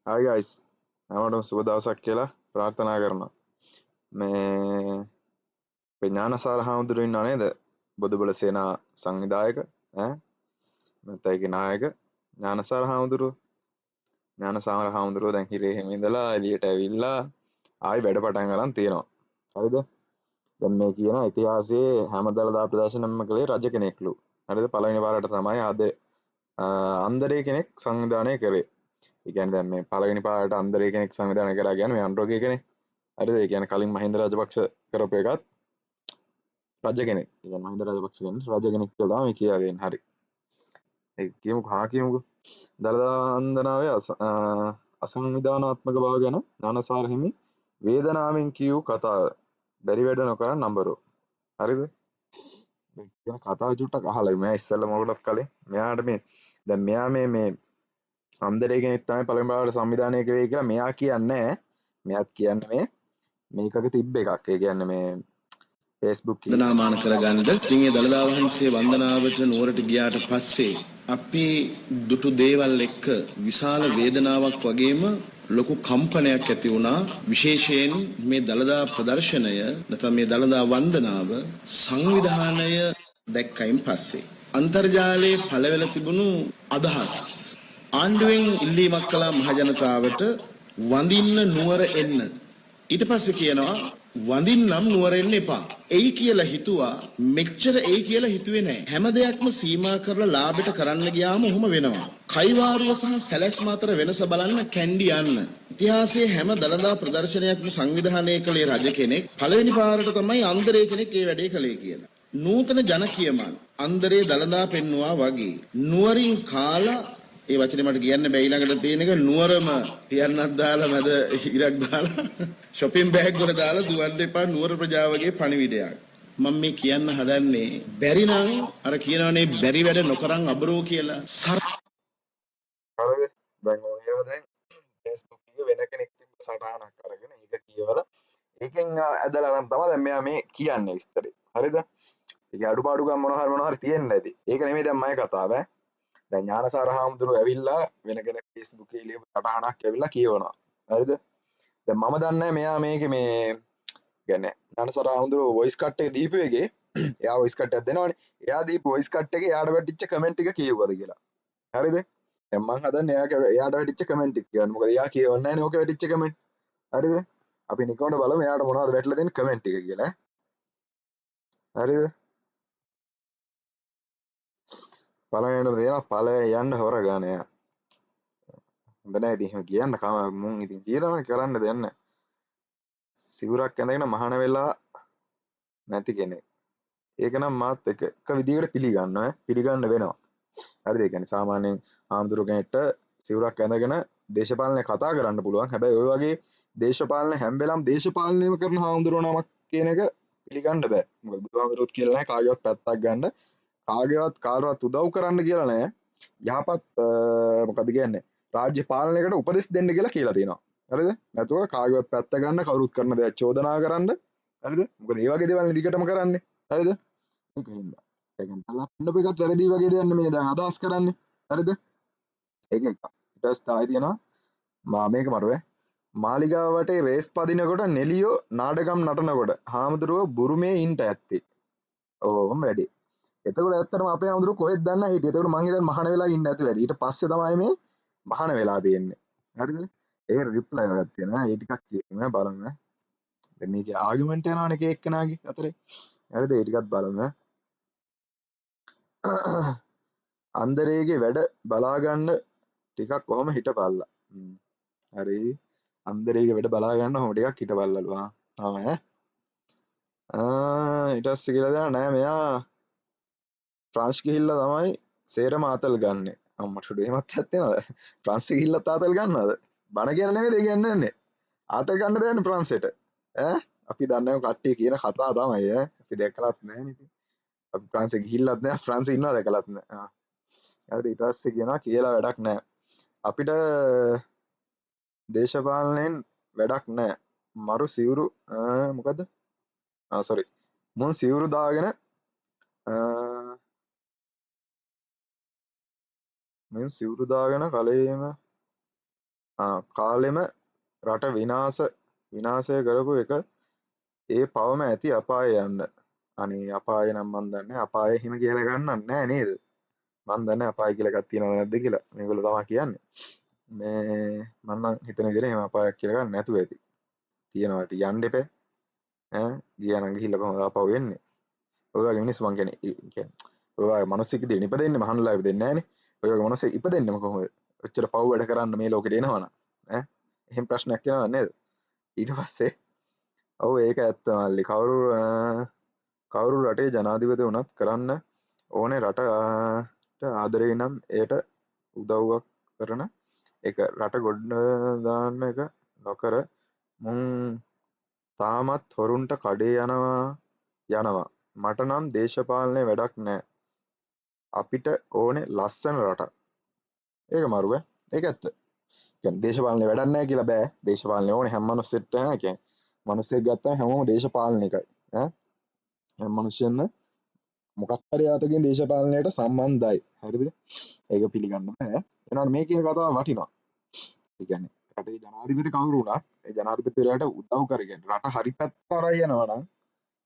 Hi guys, හැමෝටම සුබ දවසක් කියලා ප්‍රාර්ථනා කරනවා. මේ ඥානසාර හාමුදුරුවෝ ඉන්නව නේද? බොදුබල සේනා සංවිධායක ඈ මෙතයිගේ නායක ඥානසාර හාමුදුරුවෝ දැන් හිරේ හිම ඉඳලා එළියට ඇවිල්ලා ආයි වැඩ පටන් ගන්න තියෙනවා. හරිද? දැන් මේ කියන ඉතිහාසයේ හැම දළදා ප්‍රදර්ශනයක්ම කළේ රජ කෙනෙක්ලු. හරිද? පළවෙනි පාරට තමයි අද අන්දරේ කෙනෙක් සංවිධානය කරේ. ඒ කියන්නේ දැන් මේ පළවෙනි පාරට අන්දරේ කෙනෙක් සංවිධානය කරා කියන්නේ මේ අන්රෝගේ කෙනෙක්. හරිද? ඒ කියන්නේ කලින් මහින්ද රාජපක්ෂ කරපු එකත් රජ කෙනෙක්. ඒ කියන්නේ මහින්ද රාජපක්ෂ කියන්නේ රජ කෙනෙක් කියලා තමයි කියා දෙන්නේ. හරි. ඒක කියමුකෝ. දළදා වන්දනාවේ අසංවිධානාත්මක බව ගැන ඥානසාර හිමි වේදනාවෙන් කියූ කතාව. බැරි වැඩ නොකරන නඹරෝ. හරිද? මේ කියන කතාව චුට්ටක් අහලා මම ඉස්සෙල්ලා මොකටද කලින් මෙයාට මේ දැන් මෙයා මේ අන්දරේ කෙනෙක් තමයි පළවෙනි පාරට සංවිධානය කරේ කියලා මෙයා කියන්නේ මෙයාත් කියන්නේ මේකක තිබ්බ එකක්. ඒ කියන්නේ මේ Facebook එකේ වන්දනාමාන කරගන්න. ඉතින් ඒ දළදා වහන්සේ වන්දනාවට නුවරට ගියාට පස්සේ අපි දුටු දේවල් එක්ක විශාල වේදනාවක් වගේම ලොකු කම්පනයක් ඇති වුණා. විශේෂයෙන් මේ දළදා ප්‍රදර්ශනය නැත්නම් මේ දළදා වන්දනාව සංවිධානය දැක්කයින් පස්සේ අන්තර්ජාලයේ පළවෙලා තිබුණු අදහස් ආණ්ඩුවෙන් ඉල්ලීමක් කළා මහජනතාවට වඳින්න නුවර එන්න. ඊට පස්සේ කියනවා වඳින්නම් නුවර එන්න එපා. එයි කියලා හිතුවා මෙච්චර එයි කියලා හිතුවේ නැහැ. හැම දෙයක්ම සීමා කරලා ලාභයට කරන්න ගියාම ඔහොම වෙනවා. කයිවාරුව සහ සැලැස්ම අතර වෙනස බලන්න කැන්ඩි යන්න. ඉතිහාසයේ හැම දළදා ප්‍රදර්ශනයක්ම සංවිධානය කළේ රජ කෙනෙක්. පළවෙනි පාරට තමයි අන්දරේ කෙනෙක් ඒ වැඩේ කළේ කියලා. නූතන ජන කියමන් අන්දරේ දළදා පෙන්නවා වගේ නුවරින් කාලා ඒ වචනේ මට කියන්න බැයි ළඟට තියෙන එක නුවරම තියන්නක් දාලා මැද ඉරක් දාලා shopping bag වල දාලා දුවන්න එපා නුවර ප්‍රජාවගේ පණිවිඩයක්. මම මේ කියන්න හදන්නේ බැරි නම් අර කියනවනේ බැරි වැඩ නොකරන් අබරෝ කියලා. හරිද? දැන් ඔයා දැන් Facebook එකේ වෙන කෙනෙක් තිබ්බ සටහනක් අරගෙන ඒක කියවලා ඒකෙන් ඇදලා නම් තමයි දැන් මෙයා මේ කියන්නේ විස්තරේ. හරිද? ඒක අඩුපාඩුකම් මොනවා හරි තියෙන්න ඇති. ඒක නෙමෙයි දැන් මගේ කතාව ඈ. දැන් ඥානසාර හාමුදුරුවෝ ඇවිල්ලා වෙන කෙනෙක් Facebook එකේ ලියපු සටහනක් ඇවිල්ලා කියවනවා. හරිද? දැන් මම දන්නේ මෙයා මේකේ මේ කියන්නේ ඥානසාර හාමුදුරුවෝ වොයිස් කට් එක දීපු එකේ එයා වොයිස් කට් එකක් දෙනවනේ. එයා දීපු වොයිස් කට් එකේ එයාට වැටිච්ච කමෙන්ට් එක කියෙව්වද කියලා. හරිද? දැන් මං හදන්නේ එයාට වැටිච්ච කමෙන්ට් එක කියන්න. මොකද එයා කියවන්නේ නැහැනේ ඕක වැටිච්ච කමෙන්ට්. හරිද? අපි නිකම්ම බලමු එයාට මොනවද වැටලා දෙන කමෙන්ට් එක කියලා. හරිද? පළවෙනිට දෙනවා ඵලය යන්න හොර ගන්න එයා. හොඳ නැහැ ඉතින් එහෙම කියන්න මුන් ඉතින් කියලාම කරන්න දෙයක් නැහැ. සිවුරක් ඇඳගෙන මහාන වෙලා නැති කෙනෙක්. ඒක නම් මාත් එක විදිහකට පිළිගන්න වෙනවා. හරිද? ඒ කියන්නේ සාමාන්‍යයෙන් ආම්දුරු කෙනෙක්ට සිවුරක් ඇඳගෙන දේශපාලනය කතා කරන්න පුළුවන්. හැබැයි ওই වගේ දේශපාලන හැම වෙලාවම දේශපාලනයම කරන හාමුදුරුවෝ නමක් කියන එක පිළිගන්න බෑ. මොකද බුදුහාමුදුරුවෝත් කියලා නැහැ කාගේවත් පැත්තක් ගන්න. කාගේවත් කාටවත් උදව් කරන්න කියලා නැහැ. යහපත් මොකද කියන්නේ රාජ්‍ය පාලනයකට උපදෙස් දෙන්න කියලා තියෙනවා. හරිද? නැතුව කාගේවත් පැත්ත ගන්න කවුරුත් කරන දේ චෝදනා කරන්න. හරිද? මොකද මේ වගේ දේවල් දිගටම කරන්නේ. හරිද? ඒකින්ද ඒ කියන්නේ බලන්න එකත් වැරදි වගේ දෙයක් නෙමෙයි දැන් අදහස් කරන්නේ. හරිද? ඒක එක. ඊට පස්සේ තායි තියෙනවා මේක මරුවේ. මාලිගාව වටේ රේස් පදිනකොට නෙලියෝ නාඩගම් නටනකොට හාමුදුරුවෝ බුරුමේ ඉන්ට ඇත්තේ. ඕවම වැඩි. එතකොට ඇත්තටම අපේ හාමුදුරුවෝ කොහෙද දන්නේ හිටියේ. එතකොට මං හිතන්නේ මහාන වෙලා ඉන්න ඇති වැඩි. ඊට පස්සේ තමයි මේ මහාන වෙලා තියෙන්නේ. හරිද? ඒක රිප්ලයි එකක් තියෙනවා. ඒ ටිකක් කියමු බලන්න. දැන් මේකේ ආගියුමන්ට් යනවනේ එක එක්කනාගේ අතරේ. හරිද? ඒ ටිකත් බලන්න. අන්දරේගේ වැඩ බලාගන්න ටිකක් කොහොම හිටපල්ලා. හරි. අන්දරේගේ වැඩ බලාගන්න ඔහොම ටිකක් හිටපල්ලලු. ඊට පස්සේ කියලා දෙනවා නෑ මෙයා ෆ්‍රාන්ස් ගිහිල්ලා තමයි සේරම ආතල් ගන්නෙ. අම්මට එහෙමත් ඇත්තේනවද? ෆ්‍රාන්ස් ගිහිල්ලා ආතල් ගන්නවද? බණ කියන නෙමෙයි ඒ කියන්නේ. ආතල් ගන්න දෙන්නේ ෆ්‍රාන්සෙට. අපි දන්නේ කට්ටිය කියන කතා තමයි අපි දැකලත් නැහැ නේ. අපි ෆ්‍රාන්සේ ගිහිල්ලත් නැහැ ෆ්‍රාන්සේ ඉන්නව දැකලත් නැහැ. හරිද? ඊට පස්සේ කියනවා කියලා වැඩක් නැහැ. අපිට දේශපාලනයෙන් වැඩක් නැහැ. මරු සිවුරු මොකද්ද? සෝරි. මුන් සිවුරු දාගෙන කලේම කාලෙම රට විනාශය කරපු එක ඒ පවම ඇති අපාය යන්න. අනේ අපාය නම් මන් දන්නේ අපාය හිම කියලා ගන්නත් නෑ නේද? මන් දන්නේ අපාය කියලා එකක් තියෙනවද නැද්ද කියලා. මේගොල්ලෝ තමයි කියන්නේ. මේ මම නම් හිතන විදිහට එහෙම අපායක් කියලා ගන්න නැතුව ඇති. තියෙනවා ඇති යන්න එපා. ගියා නම් ගිහිල්ලා කොහොමද ආපහු එන්නේ? ඔය වගේ මිනිස්සු මං කියන්නේ ඔය වගේ මිනිස්සෙක් ඉදිරියට ඉපදෙන්නේ මහනුලා ඉපදෙන්නේ නැහනේ. ඔය වගේ මිනිස්සෙක් ඉපදෙන්නම කොහොමද? ඔච්චර පව් වැඩ කරන්න මේ ලෝකෙට එනවනම් එහෙම ප්‍රශ්නයක් එනවද නේද? ඊට පස්සේ ඔව් ඒක ඇත්ත මල්ලි. කවුරු රටේ ජනාධිපති වුණත් කරන්න ඕනේ රටට ආදරේ නම් එයට උදව්වක් කරන එක. රට ගොඩ දාන්න එක නොකර මුන් තාමත් හොරුන්ට කඩේ යනවා. මට නම් දේශපාලනේ වැඩක් නෑ. අපිට ඕනේ ලස්සන රටක්. ඒක මරුව. ඒක ඇත්ත. කියන්නේ දේශපාලනේ වැඩක් නෑ කියලා බෑ. දේශපාලනේ ඕනේ හැම මිනිස්සෙක්ට කියන්නේ මිනිස්සෙක් ගත්තාම හැමෝම දේශපාලනිකයි. හැම මිනිස්සෙන්න මොකක් හරි ආතකින් දේශපාලනයට සම්බන්ධයි. හරිද? ඒක පිළිගන්න බෑ. එනවනේ මේ කියන කතාව වටිනවා. ඒ කියන්නේ රටේ ජනාධිපති කවුරු වුණත් ඒ ජනාධිපතිවරයාට උදව් කරගෙන රට හරි පැත්තට අරයි යනවා නම්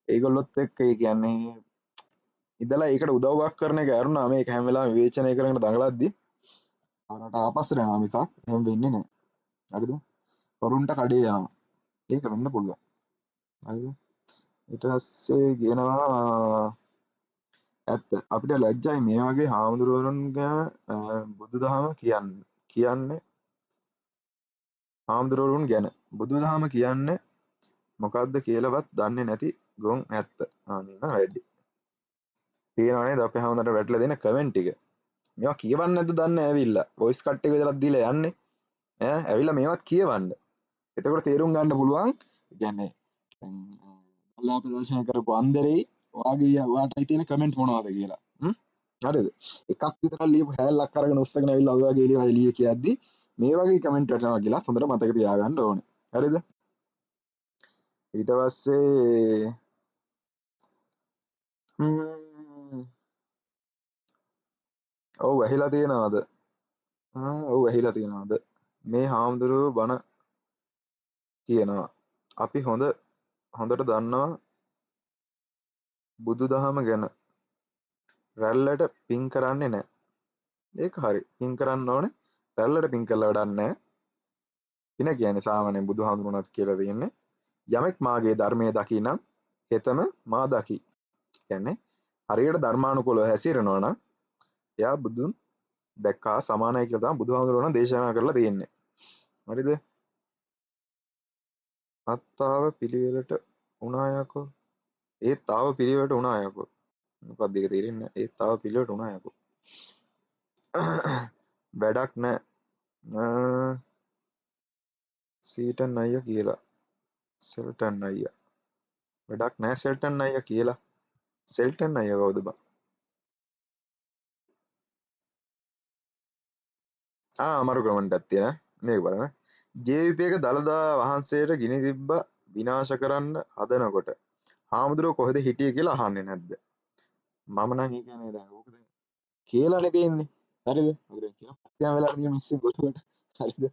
ඒගොල්ලොත් එක්ක ඒ කියන්නේ ඉඳලා ඒකට උදව්වක් කරන එක ඇරුණා මේක හැම වෙලාවෙම විවේචනය කරගෙන දඟලද්දි රට ආපස්සට යනවා මිසක් එහෙම වෙන්නේ නැහැ. හරිද? වරුන්ට කඩේ යනවා. ඒක වෙන්න පුළුවන්. හරිද? ඊට පස්සේ කියනවා ඇත්ත අපිට ලැජ්ජයි මේ වගේ හාමුදුරුවරුන් ගැන බුදුදහම කියන්නේ හාමුදුරුවරුන් ගැන බුදුදහම කියන්නේ මොකක්ද කියලාවත් දන්නේ නැති ගොන් ඇත්ත. අන්න වැඩි. තියෙනවා නේද අපේ හැමෝටම වැටලා දෙන කමෙන්ට් ටික. මේවා කියවන්න නැද්ද දන්නේ ඇවිල්ලා. වොයිස් කට් එක විතරක් දීලා යන්නේ. ඇවිල්ලා මේවත් කියවන්න. එතකොට තේරුම් ගන්න පුළුවන්. කියන්නේ අල්ලා ප්‍රදර්ශනය කරපු අන්දරේ ඔයාටයි තියෙන කමෙන්ට් මොනවද කියලා. හරිද? එකක් විතර ලියපු හැලක් අරගෙන උස්සගෙන ඇවිල්ලා ඔය වගේ ඒවා එළිය කියද්දි මේ වගේ කමෙන්ට් වැටෙනවා කියලා හොඳට මතක තියාගන්න ඕනේ. හරිද? ඊට පස්සේ ඔව් ඇහිලා තියෙනවද? ඔව් ඇහිලා තියෙනවද? මේ හාමුදුරුවෝ බණ කියනවා. අපි හොඳට දන්නවා බුදුදහම ගැන. රැල්ලට පින් කරන්නේ නැහැ. ඒක හරි. පින් කරන්න ඕනේ. රැල්ලට පින් කළා වැඩක් නැහැ. පින කියන්නේ සාමාන්‍යයෙන් බුදුහාමුදුරුවෝත් කියලා තියෙන්නේ යමෙක් මාගේ ධර්මයේ දකිනම් හෙතම මා දකි. කියන්නේ හරියට ධර්මානුකූලව හැසිරෙනවා නම් එයා බුදුන් දැක්කා සමානයි කියලා තමයි බුදුහාමුදුරුවෝ දේශනා කරලා තියෙන්නේ. හරිද? අත්තාව පිළිවෙලට උනා යකෝ. ඒත් ආව පිළිවෙලට උනා යකෝ. මොකක්ද ඒක තේරෙන්නේ නැහැ. ඒත් ආව පිළිවෙලට උනා යකෝ. වැඩක් නැහැ. සීටන් අයියා කියලා. සෙල්ටන් අයියා. වැඩක් නැහැ සෙල්ටන් අයියා කියලා. සෙල්ටන් අයියා කවුද බං? අමරු කමෙන්ට් එකක් තියෙනවා. මේක බලන්න. JVP එක දළදා වහන්සේට ගිනි තිබ්බ විනාශ කරන්න හදනකොට හාමුදුරුවෝ කොහෙද හිටියේ කියලා අහන්නේ නැද්ද? මම නම් ඒ කියන්නේ දැන් ඕක දැන් කියලානේ තියෙන්නේ. හරිද? ඔක දැන් කියන පත්‍යම් වෙලා තියෙන මිනිස්සු ගොඩට. හරිද?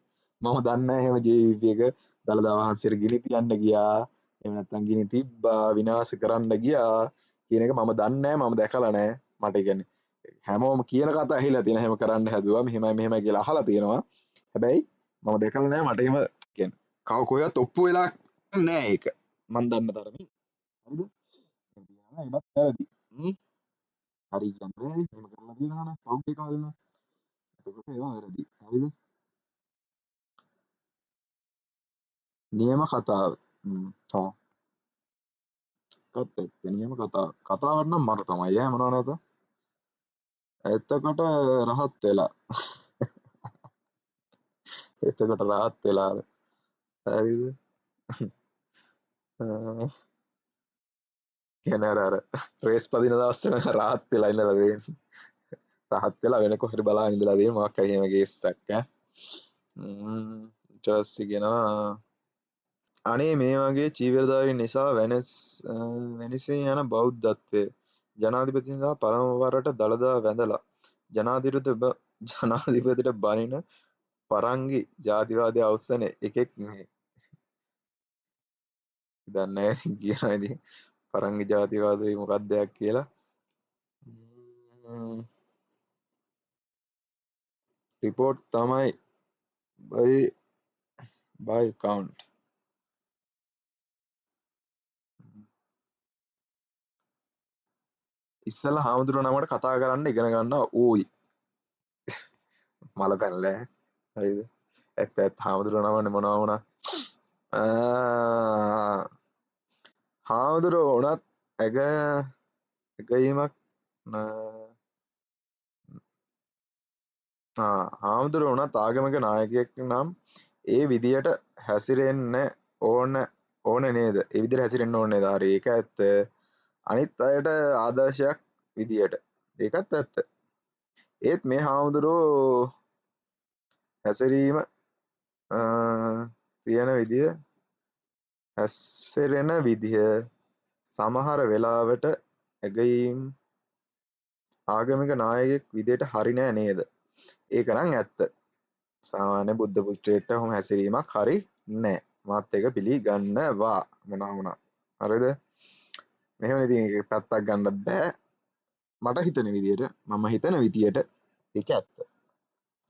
මම දන්නේ නැහැ එහෙම JVP එක දළදා වහන්සේට ගිනි තියන්න ගියා. එහෙම නැත්නම් ගිනි තිබ්බා විනාශ කරන්න ගියා කියන එක මම දන්නේ නැහැ. මම දැකලා නැහැ. මට කියන්නේ හැමෝම කියන කතා ඇහිලා තියෙන හැම කරන්න හැදුවා මෙහෙමයි කියලා අහලා තියෙනවා. හැබැයි මම දැකලා නැහැ. මට එහෙම කියන්නේ කව කොහෙවත් ඔප්පු වෙලා නැහැ ඒක. මම දන්න තරමින්. හරිද? ඒවත් වැරදි. හරි කියන්නේ එහෙම කරලා තියෙනවා නම් පෞද්ගලික කාලේ නම් එතකොට ඒවා වැරදි. හරිද? නියම කතාව. හා කත් එක්ක නියම කතාව. කතාවක් නම් මර තමයි ඈ මොනව නැත. එතකොට රහත් වෙලා. එතකොට රහත් වෙලා. හරිද? කියන්නේ අර රේස් පදින දවස් වෙන රහත් වෙලා ඉඳලා තියෙන්නේ. රහත් වෙලා වෙන කොහෙද බලාගෙන ඉඳලා තියෙන්නේ මොකක් හරි එහෙම කේස් එකක් ඈ. ඊට පස්සේ කියනවා අනේ මේ වගේ චීවරධාරීන් නිසා වෙනසේ යන බෞද්ධත්වය ජනාධිපති නිසා පළමු වරට දළදා වැඳලා ජනාධිපතිට බනින පරංගි ජාතිවාදය අවස්සන එකෙක් නෙහේ. දන්නේ නැහැ කියනවා ඉතින් පරංගි ජාතිවාදය මොකක්දයක් කියලා. රිපෝට් තමයි by count. ඉස්සෙල්ලා හාමුදුරුවෝ නමකට කතා කරන්න ඉගෙන ගන්නවා ඕයි. මල පැනලා හරිද? ඇත්ත හාමුදුරුවෝ නමනේ මොනවා වුණා. හාමුදුරුවෝ වුණත් ඇගයීමක් හාමුදුරුවෝ වුණත් ආගමික නායකයෙක් නම් ඒ විදියට හැසිරෙන්න ඕන නේද? ඒ විදියට හැසිරෙන්න ඕනේ නේද? හරි ඒක ඇත්ත. අනිත් අයට ආදර්ශයක් විදියට. ඒකත් ඇත්ත. ඒත් මේ හාමුදුරුවෝ හැසිරීම තියෙන විදිය හැසිරෙන විදිය සමහර වෙලාවට ඇගයීම් ආගමික නායකයෙක් විදියට හරි නෑ නේද? ඒක නම් ඇත්ත. සාමාන්‍ය බුද්ධ පුත්‍රයෙක්ට ඔහොම හැසිරීමක් හරි නෑ. මාත් ඒක පිළිගන්නවා මොනවා වුණා. හරිද? මෙහෙම ඉතින් ඒක පැත්තක් ගන්න බෑ. මට හිතෙන විදියට මම හිතන විදියට ඒක ඇත්ත.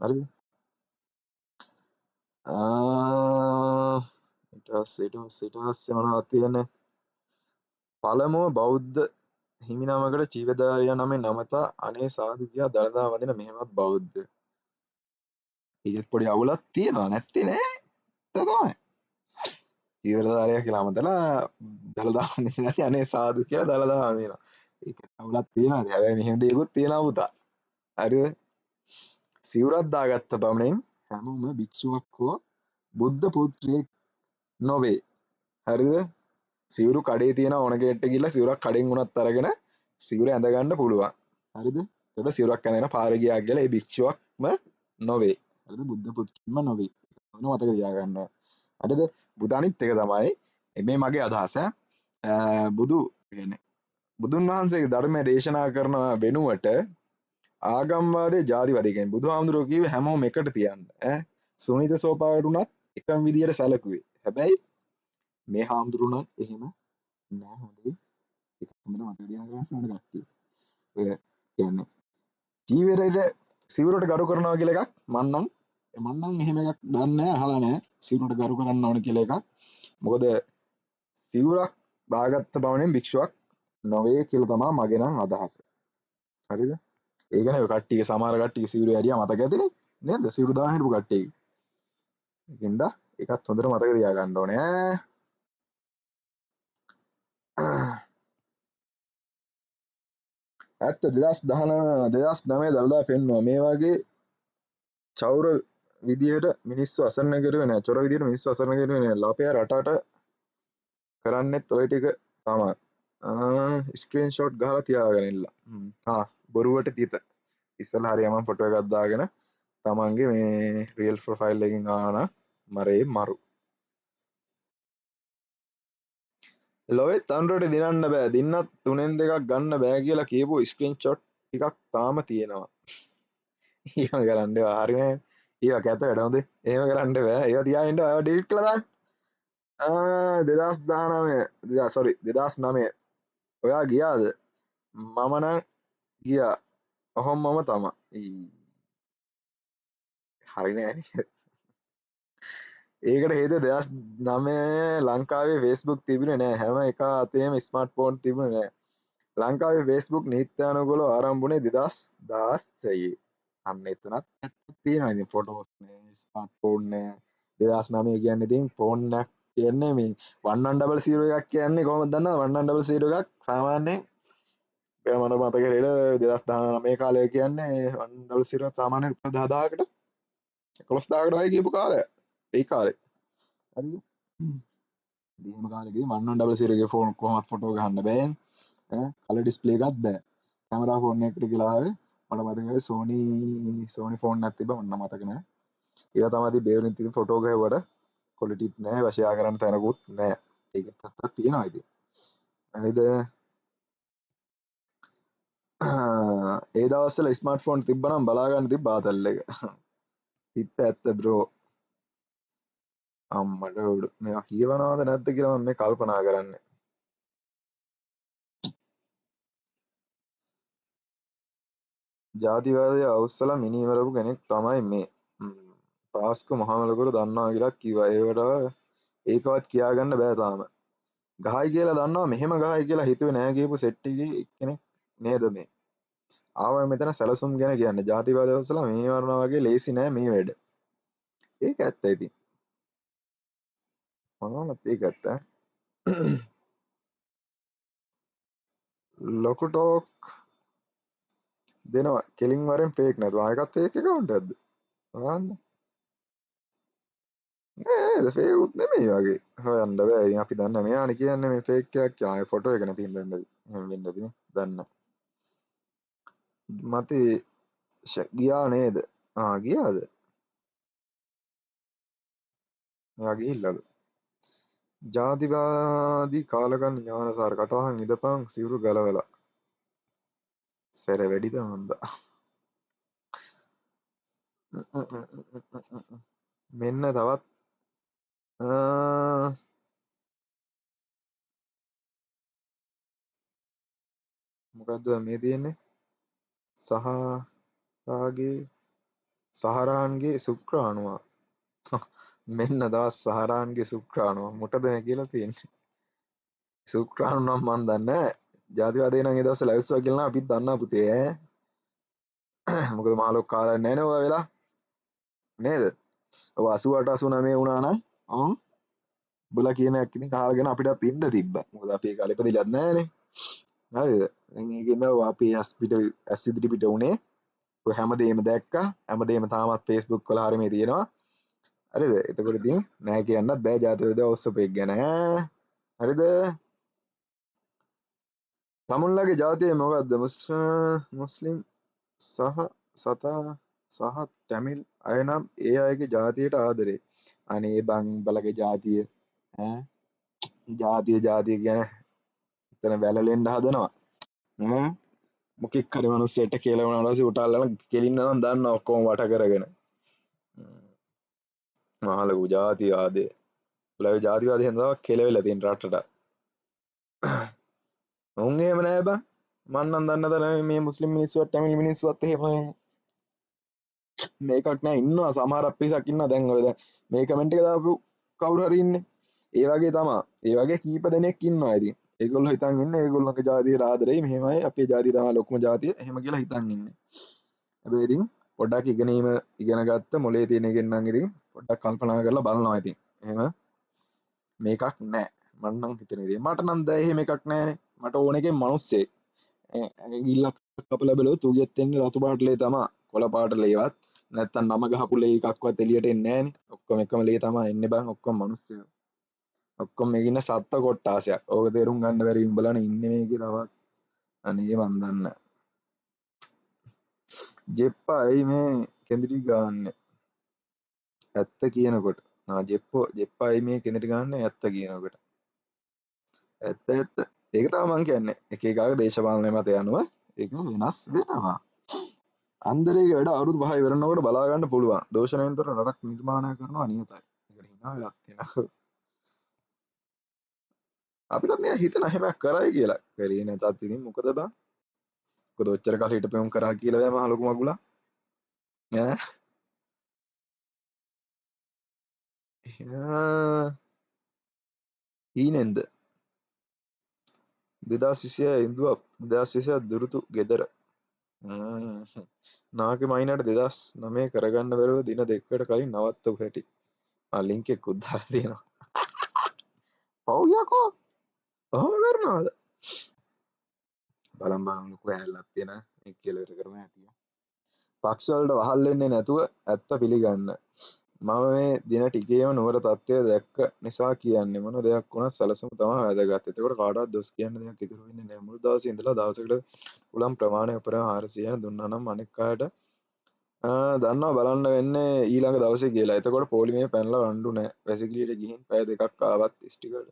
හරිද? ඊට පස්සේ මොනවද තියෙන්නේ? පළමුව බෞද්ධ හිමිනමකට ජීවදාරියා නමින් නමතා අනේ සාදු කියා දළදා වදින මෙහෙමත් බෞද්ධ. ඒකෙත් පොඩි අවුලක් තියෙනවා නැත්තේ නෑ. තමයි. ජීවදාරියා කියලා අමතලා දළදා වදින නැති අනේ සාදු කියලා දළදා වදිනවා. ඒකෙත් අවුලක් තියෙනවා. හැබැයි මෙහෙම දේකුත් තියෙනවා පුතා. හරිද? සිවුරක් දාගත්ත පමණින් හැමෝම භික්ෂුවක් හෝ බුද්ධ පුත්‍රයෙක් නොවේ. හරිද? සිවුරු කඩේ තියෙන ඕන කෙනෙක්ට ගිහලා සිවුරක් කඩෙන් උනත් අරගෙන සිවුර ඇඳ ගන්න පුළුවන්. හරිද? ඒකට සිවුරක් ඇඳගෙන පාරේ ගියා කියලා ඒ භික්ෂුවක්ම නොවේ. හරිද? බුද්ධ පුත්‍රයෙක්ම නොවේ. ඒක මතක තියාගන්න. හරිද? බුදානිත් එක තමයි මේ මගේ අදහස. බුදු කියන්නේ බුදුන් වහන්සේගේ ධර්මය දේශනා කරන වෙනුවට ආගම්වාදයේ ජාතිවාදය කියන්නේ බුදුහාමුදුරුවෝ කිව්වේ හැමෝම එකට තියන්න. සුනිත සෝපාවට උනත් එකම විදියට සැලකුවේ. හැබැයි මේ හාමුදුරුවෝ නම් එහෙම නෑ හොඳේ. ඒක හොඳට මතක තියාගන්න ඕන කට්ටිය. ඔය කියන්නේ ජීවිතේට සිවුරට ගරු කරනවා කියලා එකක් මන්නම් එහෙම එකක් දන්නේ නැහැ අහලා නැහැ. සිවුරට ගරු කරන්න ඕන කියලා එකක්. මොකද සිවුරක් දාගත්ත බවනෙන් භික්ෂුවක් නොවේ කියලා තමයි මගේ නම් අදහස. හරිද? ඒකනේ ඔය කට්ටිය සමහර කට්ටිය සිවුර ඇරියා මතක ඇතිනේ. නේද? සිවුර දාගෙන හිටපු කට්ටිය. ඒකින්ද ඒකත් හොඳට මතක තියාගන්න ඕනේ. ඇත්ත 2009 දළදා පෙන්නවා මේ වගේ චෞර විදියට මිනිස්සු අසරණ කරුවේ නෑ. චොර විදියට මිනිස්සු අසරණ කරුවේ නෑ. අපේ රටට කරන්නෙත් ඔය ටික තමයි. ස්ක්‍රීන් ෂොට් ගහලා තියාගෙන ඉන්න. බොරුවට තිත. ඉස්සෙල්ලා හරියම ෆොටෝ එකක් දාගෙන තමන්ගේ මේ රියල් ප්‍රොෆයිල් එකකින් ආන මරේ මරු. ලොවෙත් අන්ඩ්‍රොයිඩ් දිනන්න බෑ. දින්නත් 3න් 2ක් ගන්න බෑ කියලා කියපු ස්ක්‍රීන් ෂොට් ටිකක් තාම තියෙනවා. එහෙම කරන්න එපා. හරිනේ. ඒක කැත වැඩ හොඳේ. එහෙම කරන්න බෑ. ඒවා තියාගෙන ඔයාලා ඩිලීට් කළා දාන්න. 2019 sorry 2009 ඔයා ගියාද? මම නම් ගියා. ඔහොමම තමයි. හරිනේ. ඒකට හේතුව 2009 ලංකාවේ Facebook තිබුණේ නෑ. හැම එක අතේම ස්මාර්ට්ෆෝන් තිබුණේ නෑ. ලංකාවේ Facebook නීත්‍යානුකූලව ආරම්භ වුණේ 2016. අන්න එතනත් ඇත්තක් තියෙනවා. ඉතින් ෆොටෝස් නෑ, ස්මාර්ට්ෆෝන් නෑ. 2009 කියන්නේ ඉතින් ෆෝන් එකක් කියන්නේ මේ 1100 එකක් කියන්නේ කොහොමද දන්නවද? 1100 එකක් සාමාන්‍යයෙන් මට මතක හැටියට 2019 කාලය කියන්නේ 1100 සාමාන්‍යයෙන් රුපියල් 10000කට 11000කට වගේ කියපු කාලය. ඒ කාලේ. හරිද? එහෙම කාලෙකදී 1100 ගේ ෆෝන් කොහොමවත් ෆොටෝ ගහන්න බෑනේ. කලර් ඩිස්ප්ලේ එකක් බෑ. කැමරා ෆෝන් එකකට කියලා ආවේ මට මතකයි සෝනි ෆෝන් එකක් තිබ්බා මට මතක නෑ. ඒවා තමයි තිබ්බේ. ඒ වලින් තිබ්බ ෆොටෝ ගහුවට ක්වොලිටිත් නෑ, වශයා කරන්න තැනකුත් නෑ. ඒක පැත්තක් තියෙනවා ඉතින්. හරිද? ඒ දවස්වල ස්මාර්ට්ෆෝන් තිබ්බනම් බලා ගන්න තිබ්බ ආතල් එක. හිත ඇත්ත බ්‍රෝ. අම්මට උඩු මේවා කියවනවද නැද්ද කියලා මම මේ කල්පනා කරන්නේ. ජාතිවාදය අවුස්සලා මිනීමරපු කෙනෙක් තමයි මේ. පාස්කු මහමලකුරු දන්නවා කියලා කිව්වා. ඒවට ඒකවත් කියාගන්න බෑ තාම. ගහයි කියලා දන්නවා මෙහෙම ගහයි කියලා හිතුවේ නෑ කියපු සෙට් එකේ එක්කෙනෙක් නේද මේ. ආවා මෙතන සැලසුම් ගැන කියන්නේ. ජාතිවාදය අවුස්සලා මේ වරනවා වගේ ලේසි නෑ මේ වැඩ. ඒක ඇත්ත ඉතින්. මොනවද ඒක ඇත්ත. ලොකු ටෝක් දෙනවා කෙලින් වරෙන් ෆේක් නැතුව. ආයකත් ෆේක් account එකක්ද? බලන්න. නේද ෆේකුත් නෙමෙයි වගේ. හොයන්න බෑ. ඉතින් අපි දන්න මෙයානේ කියන්නේ මේ ෆේක් එකක් කියලා. ආයේ ෆොටෝ එක නැතිනම් දැන්නද? එහෙම වෙන්නද නේ? දන්න. මතේ ගියා නේද? ගියාද? එයා ගිහිල්ලාලු. ජාතිවාදී කාලකන්ණි ඥානසාර කටවහන් ඉදපන් සිවුරු ගලවලා. සැර වැඩිද මන්දා. මෙන්න තවත් මොකද්ද මේ තියෙන්නේ? සහරාන්ගේ සුක්‍රාණුව. මෙන්න දවස් සහරාන්ගේ සුක්‍රාණුව. මොකටද මේ කියලා තියෙන්නේ? සුක්‍රාණු නම් මන් දන්නේ නැහැ. ජාතිවාදී නම් ඒ දවස් ලැයිස්වා කියලා අපිත් දන්නා පුතේ ඈ. මොකද මාළොක් කාලා නැහැ නේ ඔය වෙලා. නේද? ඔය 88 89 වුණා නම් උඹලා කියන එක ඉතින් කාගෙන අපිටත් ඉන්න තිබ්බා. මොකද අපි ඒ කාලේ ඉපදිලත් නැහනේ. හරිද? දැන් ඒකෙන්ද අපි ඇස් ඉදිරි පිට උනේ. ඔය හැමදේම දැක්කා. හැමදේම තාමත් Facebook වල හරිය මේ තියෙනවා. හරිද? එතකොට ඉතින් නෑ කියන්නත් බෑ ජාතිවාද ඔස්සපෙක් ගැන. හරිද? තමුන්ලගේ ජාතිය මොකද්ද? මුස්ලිම් සහ සතා සහ ටැමිල් අය නම් ඒ අයගේ ජාතියට ආදරේ. අනේ බං බලගේ ජාතිය ඈ ජාතිය ගැන එතන වැලලෙන්න හදනවා. මොකෙක් හරි මිනිස්සෙට කියලා වුණාට පස්සේ උටල්ලන කෙලින්න නම් දන්න ඔක්කොම වට කරගෙන. මහලු ජාතිවාදය. උලගේ ජාතිවාදයෙන් තමයි කෙලවෙලා තියෙන රටට. උන් එහෙම නෑ බං. මන් නම් දන්න තරම මේ මුස්ලිම් මිනිස්සුවත් ටැමිල් මිනිස්සුවත් එහෙම මේකක් නෑ ඉන්නවා සමහර පිරිසක් ඉන්නවා දැන් ඔය දැන් මේ කමෙන්ට් එක දාපු කවුරු හරි ඉන්නේ. ඒ වගේ තමා. ඒ වගේ කීප දෙනෙක් ඉන්නවා ඉතින්. ඒගොල්ලෝ හිතන් ඉන්නේ ඒගොල්ලෝගේ ජාතියට ආදරෙයි මෙහෙමයි අපේ ජාතිය තමයි ලොකුම ජාතිය එහෙම කියලා හිතන් ඉන්නේ. හැබැයි ඉතින් පොඩ්ඩක් ඉගෙන ගත්ත මොලේ තියෙන එකෙන් නම් ඉතින් පොඩ්ඩක් කල්පනා කරලා බලනවා ඉතින්. එහෙම මේකක් නෑ. මම නම් හිතන ඉතින් මට නම් දැන් එහෙම එකක් නෑනේ. මට ඕන එකේ මිනිස්සෙක්. ගිල්ලක් කපලා බැලුවොත් උගෙත් එන්නේ රතු පාට ලේ තමයි. කොළ පාට ලේවත් නැත්තම් නම ගහපු ලේ එකක්වත් එළියට එන්නේ නෑනේ. ඔක්කොම එකම ලේ තමයි එන්නේ බං ඔක්කොම මිනිස්සු. ඔක්කොම මේක ඉන්න සත්ත්ව කොට්ටාසයක්. ඕක තේරුම් ගන්න බැරි උඹලානේ ඉන්නේ මේකේ තවත්. අනේ මන් දන්න. ජෙප්පා ඇයි මේ කෙඳිරි ගාන්නේ? ඇත්ත කියනකොට. ජෙප්පා ඇයි මේ කෙඳිරි ගාන්නේ ඇත්ත කියනකොට? ඇත්ත. ඒක තමයි මං කියන්නේ. එක එකාගේ දේශපාලන මත යනුව ඒක වෙනස් වෙනවා. අන්දරේගේ වැඩ අවුරුදු 5 ඉවරනකොට බලා ගන්න පුළුවන්. දෝෂණයෙන්තර රටක් නිර්මාණය කරනවා නියතයි. ඒකට hina වෙලක් තියෙනවා. අපිටත් නෑ හිතන හැමක් කරයි කියලා. කරේ නැතත් ඉතින් මොකද බං? මොකද ඔච්චර කාලෙ හිටපෙම් කරා කියලා බෑ මහ ලොකු මගුලා. ඈ හීනෙන්ද 2026 ඉඳුව 2026 දුරුතු ගෙදර නාකි මයිනට 2009 කරගන්න බැරුව දින දෙකකට කලින් නවත්තපු හැටි ලින්ක් එකකුත් දාලා තියෙනවා පව් යකෝ ඔහොම කරනවද බලන් ලොකු ඇල්ලක් තියෙන මේ කියලා ඉවර කරමු ඇතිය පක්ෂ වලට වහල් වෙන්නේ නැතුව ඇත්ත පිළිගන්න මම මේ දින ටිකේම නුවර තත්ත්වය දැක්ක නිසා කියන්නේ මොන දෙයක් වුණත් සැලසුම තමයි වැදගත්. එතකොට කාටවත් දොස් කියන්න දෙයක් ඉතුරු වෙන්නේ නැහැ. මුළු දවසේ ඉඳලා දවසකට උලම් ප්‍රමාණය උපරිම 400 යන දුන්නා නම් අනෙක් අයට දන්නවා බලන්න වෙන්නේ ඊළඟ දවසේ කියලා. එතකොට පොලිමේ පැනලා රණ්ඩු නැහැ. වැසිකිළියට ගිහින් පැය දෙකක් ආවත් ස්ටිකර්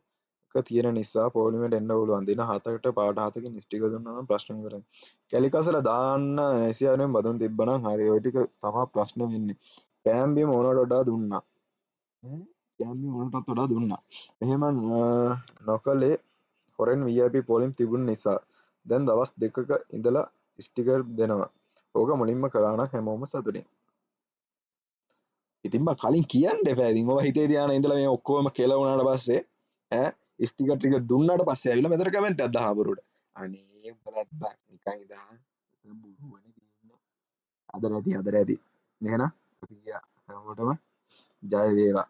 එක තියෙන නිසා පොලිමේට එන්න පුළුවන්. දින 7කට පාට 7කින් ස්ටිකර් දුන්නා නම් ප්‍රශ්න ඉවරයි. කැලිකසල දාන්න 90 බදුන් තිබ්බනම් හරි. ඔය ටික තමයි ප්‍රශ්න වෙන්නේ. කෑම්බිම ඕනට වඩා දුන්නා. කෑම්බිම ඕනටත් වඩා දුන්නා. එහෙම නොකළේ හොරෙන් VIP පෝලිම් තිබුණ නිසා. දැන් දවස් 2ක ඉඳලා ස්ටිකර් දෙනවා. ඕක මුලින්ම කළා නම් හැමෝම සතුටින්. ඉතින් බං කලින් කියන්න එපා. ඉතින් ඔබ හිතේ තියාන ඉඳලා මේ ඔක්කොම කියලා වුණාට පස්සේ ඈ ස්ටිකර් ටික දුන්නාට පස්සේ ඇවිල්ලා මෙතන කමෙන්ට් එකක් දාහම බරුවට. අනේ උඹලත් බං නිකන් ඉඳන් බුරුවනේ තියෙන්නේ. අද නැති. එහෙනම් අපි ගියා හැමෝටම ජය වේවා.